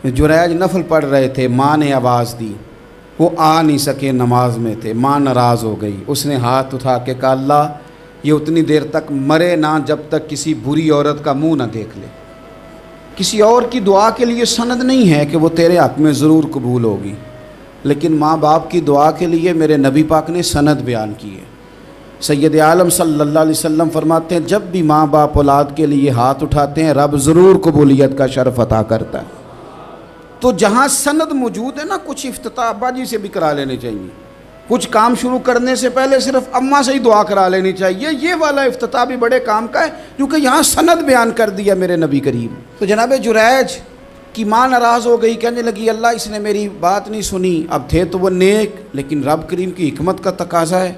जुरैज नफल पढ़ रहे थे, माँ ने आवाज़ दी, वो आ नहीं सके, नमाज में थे, माँ नाराज़ हो गई। उसने हाथ उठा के कहा, अल्लाह ये उतनी देर तक मरे ना जब तक किसी बुरी औरत का मुंह ना देख ले। किसी और की दुआ के लिए सनद नहीं है कि वो तेरे हक़ में ज़रूर कबूल होगी, लेकिन माँ बाप की दुआ के लिए मेरे नबी पाक ने सनद बयान की है। सैयद आलम सल्लल्लाहु अलैहि वसल्लम फरमाते हैं, जब भी माँ बाप औलाद के लिए हाथ उठाते हैं रब ज़रूर कबूलियत का शर्फ अता करता है। तो जहाँ सनद मौजूद है ना, कुछ इफ्तिताह अब्बा जी से भी करा लेने चाहिए, कुछ काम शुरू करने से पहले सिर्फ अम्मा से ही दुआ करा लेनी चाहिए। ये वाला इफ्तिताह भी बड़े काम का है, क्योंकि यहाँ सनद बयान कर दिया मेरे नबी करीम। तो जनाब जुरैज की माँ नाराज़ हो गई, कहने लगी अल्लाह इसने मेरी बात नहीं सुनी। अब थे तो वो नेक, लेकिन रब करीम की हिकमत का तकाजा है,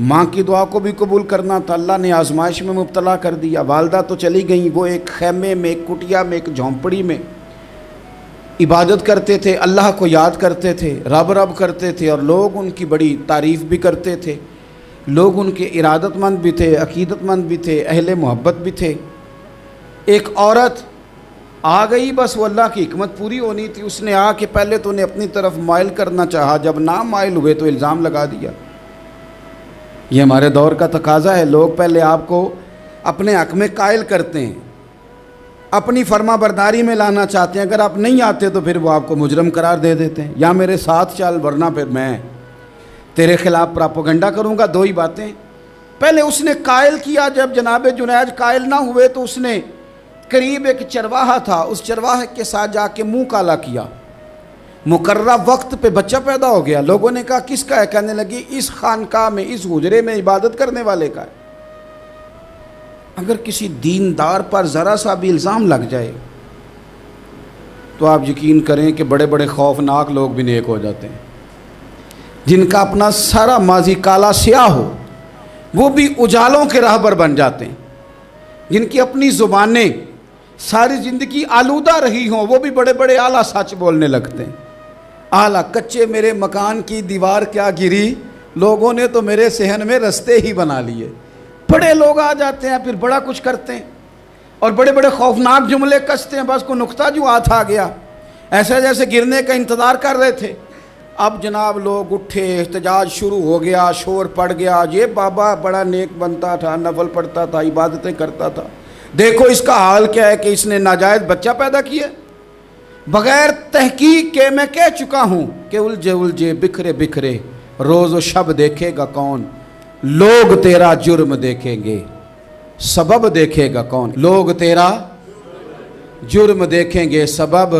माँ की दुआ को भी कबूल करना था। अल्लाह ने आजमाइश में मुब्तला कर दिया। वालदा तो चली गई, वो एक खैमे में, एक कुटिया में, एक झोंपड़ी में इबादत करते थे, अल्लाह को याद करते थे, रब रब करते थे, और लोग उनकी बड़ी तारीफ़ भी करते थे। लोग उनके इरादतमंद भी थे, अकीदतमंद भी थे, अहले मोहब्बत भी थे। एक औरत आ गई, बस वो अल्लाह की हिकमत पूरी होनी थी। उसने आके पहले तो उन्हें अपनी तरफ माइल करना चाहा, जब ना माइल हुए तो इल्ज़ाम लगा दिया। ये हमारे दौर का तकाजा है, लोग पहले आपको अपने हक़ में कायल करते हैं, अपनी फर्मा बरदारी में लाना चाहते हैं। अगर आप नहीं आते तो फिर वो आपको मुजरम करार दे देते हैं, या मेरे साथ चल वरना फिर मैं तेरे खिलाफ़ प्रोपेगेंडा करूँगा। दो ही बातें। पहले उसने कायल किया, जब जनाब जुनैद कायल ना हुए तो उसने करीब एक चरवाहा था, उस चरवाहे के साथ जाके मुंह काला किया। मुकर्रा वक्त पे बच्चा पैदा हो गया। लोगों ने कहा किसका है? कहने लगी इस खानकाह में, इस हुजरे में इबादत करने वाले का है। अगर किसी दीनदार पर ज़रा सा भी इल्ज़ाम लग जाए तो आप यकीन करें कि बड़े बड़े खौफनाक लोग भी नेक हो जाते हैं। जिनका अपना सारा माजी काला स्याह हो वो भी उजालों के राहबर बन जाते हैं। जिनकी अपनी ज़ुबानें सारी ज़िंदगी आलूदा रही हों वो भी बड़े बड़े आला सच बोलने लगते हैं। आला कच्चे मेरे मकान की दीवार क्या गिरी, लोगों ने तो मेरे सहन में रस्ते ही बना लिए। बड़े लोग आ जाते हैं, फिर बड़ा कुछ करते हैं और बड़े बड़े खौफनाक जुमले कसते हैं। बस को नुक्ता जो हाथ आ गया, ऐसे जैसे गिरने का इंतज़ार कर रहे थे। अब जनाब लोग उठे, एहतजाज शुरू हो गया, शोर पड़ गया। ये बाबा बड़ा नेक बनता था, नफल पढ़ता था, इबादतें करता था, देखो इसका हाल क्या है कि इसने नाजायज़ बच्चा पैदा किया। बग़ैर तहकीक के मैं कह चुका हूँ कि उलझे उलझे बिखरे बिखरे रोज़ व शब देखेगा कौन, लोग तेरा जुर्म देखेंगे सबब देखेगा कौन। लोग तेरा जुर्म देखेंगे सबब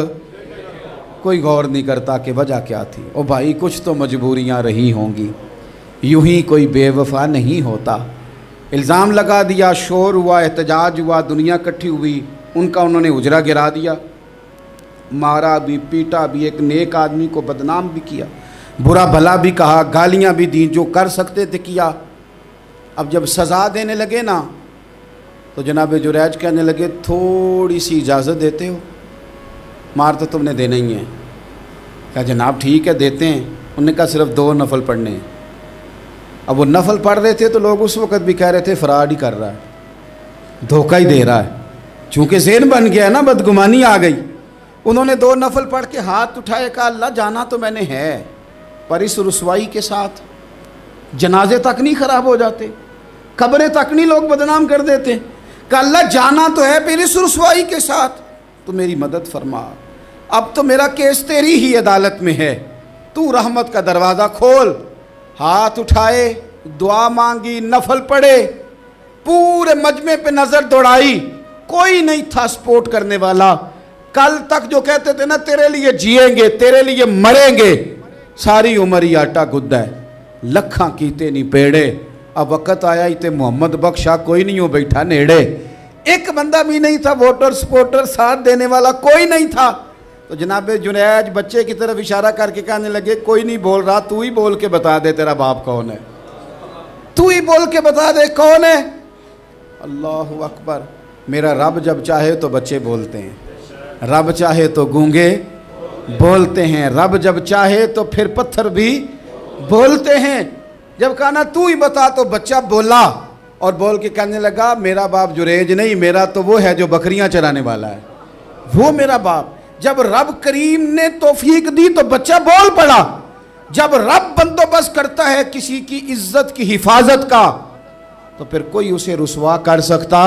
कोई गौर नहीं करता कि वजह क्या थी। ओ भाई कुछ तो मजबूरियां रही होंगी, यूं ही कोई बेवफा नहीं होता। इल्ज़ाम लगा दिया, शोर हुआ, एहतजाज हुआ, दुनिया इकट्ठी हुई, उनका उन्होंने उजरा गिरा दिया, मारा भी, पीटा भी, एक नेक आदमी को बदनाम भी किया, बुरा भला भी कहा, गालियां भी दी, जो कर सकते थे किया। अब जब सज़ा देने लगे ना तो जनाब जुरैज कहने लगे थोड़ी सी इजाज़त देते हो, मार तो तुमने देना ही है। कहा जनाब ठीक है देते हैं। उन्होंने कहा सिर्फ 2 नफल पढ़ने हैं। अब वो नफल पढ़ रहे थे तो लोग उस वक़्त भी कह रहे थे फ़राड ही कर रहा है, धोखा ही दे रहा है। चूँकि ज़हन बन गया ना, बदगुमानी आ गई। उन्होंने 2 नफल पढ़ के हाथ उठाए, कहा अल्लाह जाना तो मैंने है, पर इस रुसवाई के साथ जनाजे तक नहीं ख़राब हो जाते, कब्रें तक नहीं लोग बदनाम कर देते। कहा अल्लाह जाना तो है, फिर इस रुसवाई के साथ तो मेरी मदद फरमा। अब तो मेरा केस तेरी ही अदालत में है, तू रहमत का दरवाज़ा खोल। हाथ उठाए, दुआ मांगी, नफल पढ़े, पूरे मजमे पे नज़र दौड़ाई, कोई नहीं था सपोर्ट करने वाला। कल तक जो कहते थे ना तेरे लिए जिएंगे, तेरे लिए मरेंगे, सारी उम्र ही आटा गुद्दा है, लखा कीते नहीं पेड़े। अब वक़्त आया ही ते मोहम्मद बख्शा कोई नहीं हो बैठा नेड़े। एक बंदा भी नहीं था, वोटर सपोर्टर साथ देने वाला कोई नहीं था। तो जनाब जुनैज बच्चे की तरफ इशारा करके कहने लगे कोई नहीं बोल रहा, तू ही बोल के बता दे तेरा बाप कौन है, तू ही बोल के बता दे कौन है। अल्लाहु अकबर। मेरा रब जब चाहे तो बच्चे बोलते हैं, रब चाहे तो गूंगे बोलते हैं, रब जब चाहे तो फिर पत्थर भी बोलते हैं। जब कहा ना तू ही बता तो बच्चा बोला और बोल के कहने लगा मेरा बाप जुरैज नहीं, मेरा तो वो है जो बकरियां चराने वाला है, वो मेरा बाप। जब रब करीम ने तौफीक दी तो बच्चा बोल पड़ा। जब रब बंदोबस्त करता है किसी की इज्जत की हिफाजत का तो फिर कोई उसे रुसवा कर सकता